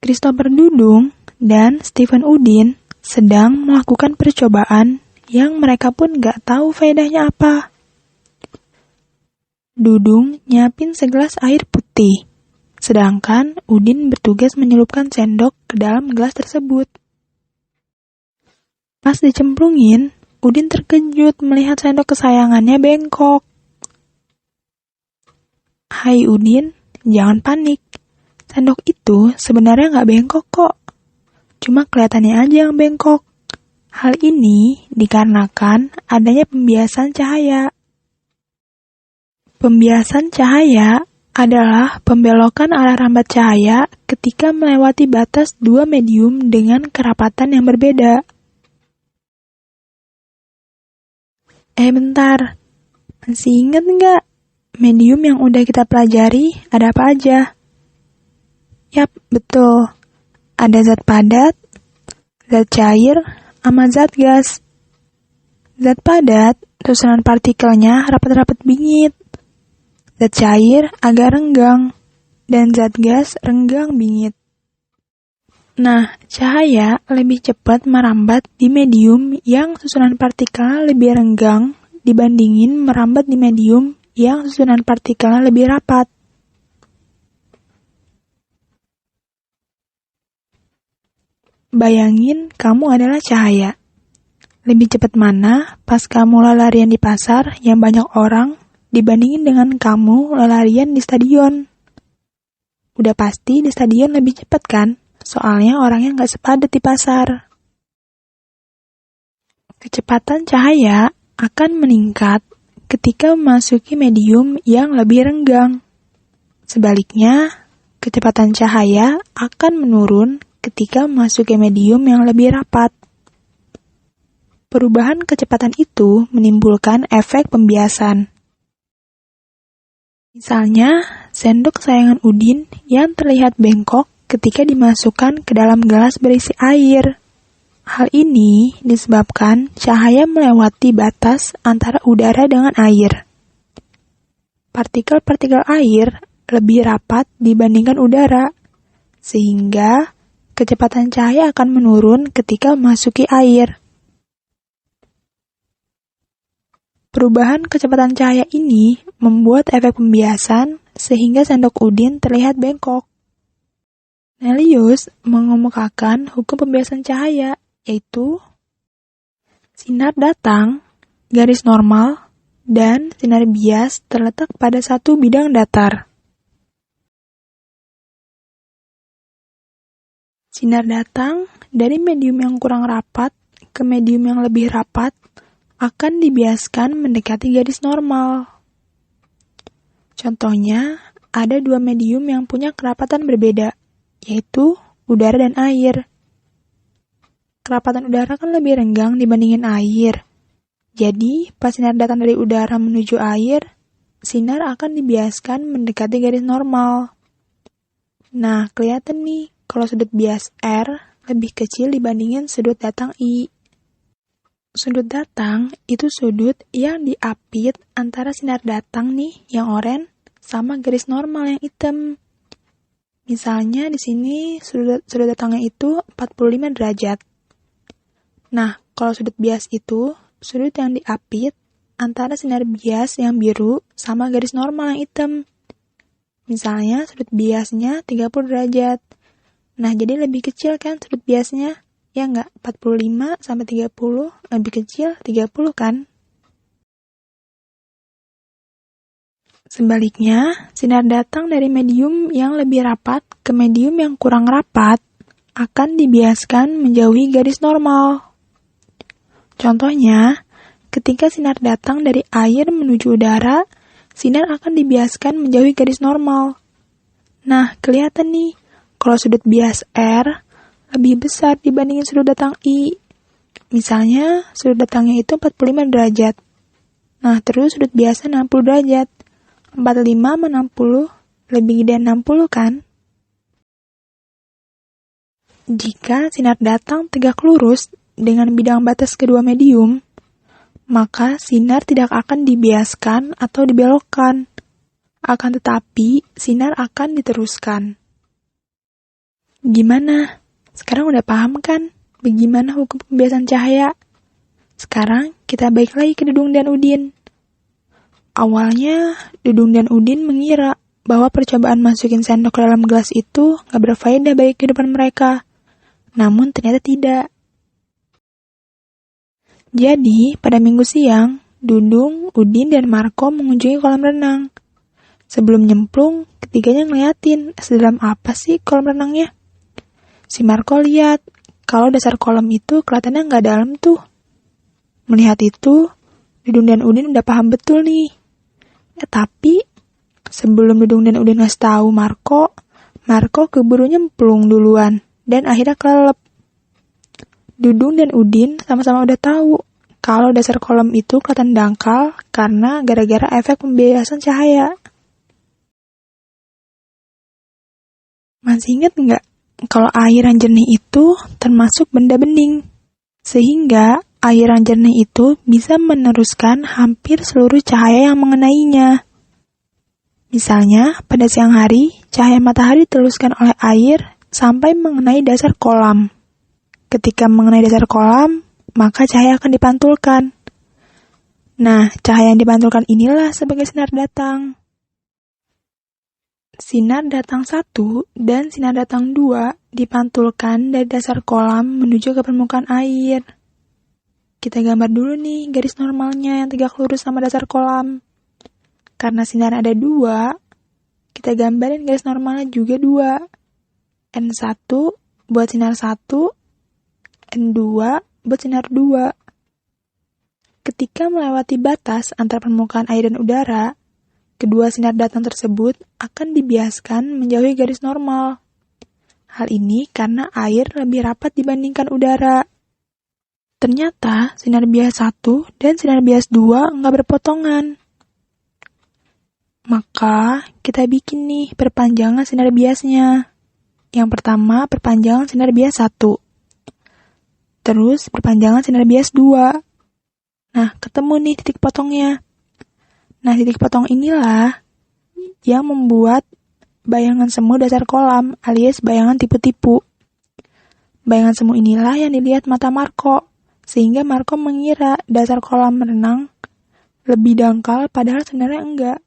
Christopher Dudung dan Stephen Udin sedang melakukan percobaan yang mereka pun gak tahu faedahnya apa. Dudung nyiapin segelas air putih, sedangkan Udin bertugas menyelupkan sendok ke dalam gelas tersebut. Pas dicemplungin, Udin terkejut melihat sendok kesayangannya bengkok. Hai Udin, jangan panik. Sendok itu sebenarnya nggak bengkok kok. Cuma kelihatannya aja yang bengkok. Hal ini dikarenakan adanya pembiasan cahaya. Pembiasan cahaya adalah pembelokan arah rambat cahaya ketika melewati batas dua medium dengan kerapatan yang berbeda. Bentar. Masih inget nggak? Medium yang udah kita pelajari ada apa aja? Yap, betul. Ada zat padat, zat cair, sama zat gas. Zat padat, susunan partikelnya rapat-rapat bingit. Zat cair agak renggang, dan zat gas renggang bingit. Nah, cahaya lebih cepat merambat di medium yang susunan partikelnya lebih renggang dibandingin merambat di medium yang susunan partikelnya lebih rapat. Bayangin kamu adalah cahaya. Lebih cepat mana pas kamu lari-larian di pasar yang banyak orang dibandingin dengan kamu lari-larian di stadion? Udah pasti di stadion lebih cepat kan? Soalnya orangnya nggak sepadat di pasar. Kecepatan cahaya akan meningkat ketika memasuki medium yang lebih renggang. Sebaliknya, kecepatan cahaya akan menurun ketika memasuki medium yang lebih rapat. Perubahan kecepatan itu menimbulkan efek pembiasan. Misalnya, sendok kesayangan Udin yang terlihat bengkok ketika dimasukkan ke dalam gelas berisi air. Hal ini disebabkan cahaya melewati batas antara udara dengan air. Partikel-partikel air lebih rapat dibandingkan udara, sehingga kecepatan cahaya akan menurun ketika memasuki air. Perubahan kecepatan cahaya ini membuat efek pembiasan sehingga sendok Udin terlihat bengkok. Nelius mengemukakan hukum pembiasan cahaya, yaitu sinar datang, garis normal, dan sinar bias terletak pada satu bidang datar. Sinar datang dari medium yang kurang rapat ke medium yang lebih rapat akan dibiaskan mendekati garis normal. Contohnya, ada dua medium yang punya kerapatan berbeda, yaitu udara dan air. Kerapatan udara kan lebih renggang dibandingin air. Jadi, pas sinar datang dari udara menuju air, sinar akan dibiaskan mendekati garis normal. Nah, kelihatan nih, kalau sudut bias R lebih kecil dibandingin sudut datang I. Sudut datang itu sudut yang diapit antara sinar datang nih yang oranye sama garis normal yang hitam. Misalnya di sini sudut datangnya itu 45 derajat. Nah, kalau sudut bias itu sudut yang diapit antara sinar bias yang biru sama garis normal yang hitam. Misalnya sudut biasnya 30 derajat. Nah, jadi lebih kecil kan sudut biasnya? Ya nggak? 45 sampai 30 lebih kecil 30 kan? Sebaliknya, sinar datang dari medium yang lebih rapat ke medium yang kurang rapat akan dibiaskan menjauhi garis normal. Contohnya, ketika sinar datang dari air menuju udara, sinar akan dibiaskan menjauhi garis normal. Nah, kelihatan nih, kalau sudut bias R lebih besar dibandingin sudut datang I. Misalnya, sudut datangnya itu 45 derajat. Nah, terus sudut biasnya 60 derajat. 45 sama 60 lebih gede 60 kan? Jika sinar datang tegak lurus dengan bidang batas kedua medium, maka sinar tidak akan dibiaskan atau dibelokkan. Akan tetapi, sinar akan diteruskan. Gimana? Sekarang udah paham kan bagaimana hukum pembiasan cahaya? Sekarang kita balik lagi ke Dudung dan Udin. Awalnya, Dudung dan Udin mengira bahwa percobaan masukin sendok ke dalam gelas itu gak berfaedah bagi kehidupan mereka. Namun ternyata tidak. Jadi, pada minggu siang, Dudung, Udin, dan Marco mengunjungi kolam renang. Sebelum nyemplung, ketiganya ngeliatin sedalam apa sih kolam renangnya. Si Marco lihat kalau dasar kolam itu kelihatannya nggak dalam tuh. Melihat itu, Dudung dan Udin udah paham betul nih. Tapi sebelum Dudung dan Udin ngasih tahu Marco keburu nyemplung duluan dan akhirnya kelelep. Dudung dan Udin sama-sama udah tahu kalau dasar kolam itu kelihatan dangkal karena gara-gara efek pembiasan cahaya. Masih ingat nggak kalau air yang jernih itu termasuk benda bening? Sehingga air yang jernih itu bisa meneruskan hampir seluruh cahaya yang mengenainya. Misalnya, pada siang hari, cahaya matahari diteruskan oleh air sampai mengenai dasar kolam. Ketika mengenai dasar kolam, maka cahaya akan dipantulkan. Nah, cahaya yang dipantulkan inilah sebagai sinar datang. Sinar datang 1 dan sinar datang 2 dipantulkan dari dasar kolam menuju ke permukaan air. Kita gambar dulu nih garis normalnya yang tegak lurus sama dasar kolam. Karena sinar ada 2, kita gambarin garis normalnya juga 2. N1 buat sinar 1, N2 buat sinar 2. Ketika melewati batas antara permukaan air dan udara, kedua sinar datang tersebut akan dibiaskan menjauhi garis normal. Hal ini karena air lebih rapat dibandingkan udara. Ternyata sinar bias 1 dan sinar bias 2 nggak berpotongan. Maka kita bikin nih perpanjangan sinar biasnya. Yang pertama perpanjangan sinar bias 1. Terus perpanjangan sinar bias 2. Nah, ketemu nih titik potongnya. Nah, titik potong inilah yang membuat bayangan semu dasar kolam alias bayangan tipu-tipu. Bayangan semu inilah yang dilihat mata Marco, sehingga Marco mengira dasar kolam renang lebih dangkal padahal sebenarnya enggak.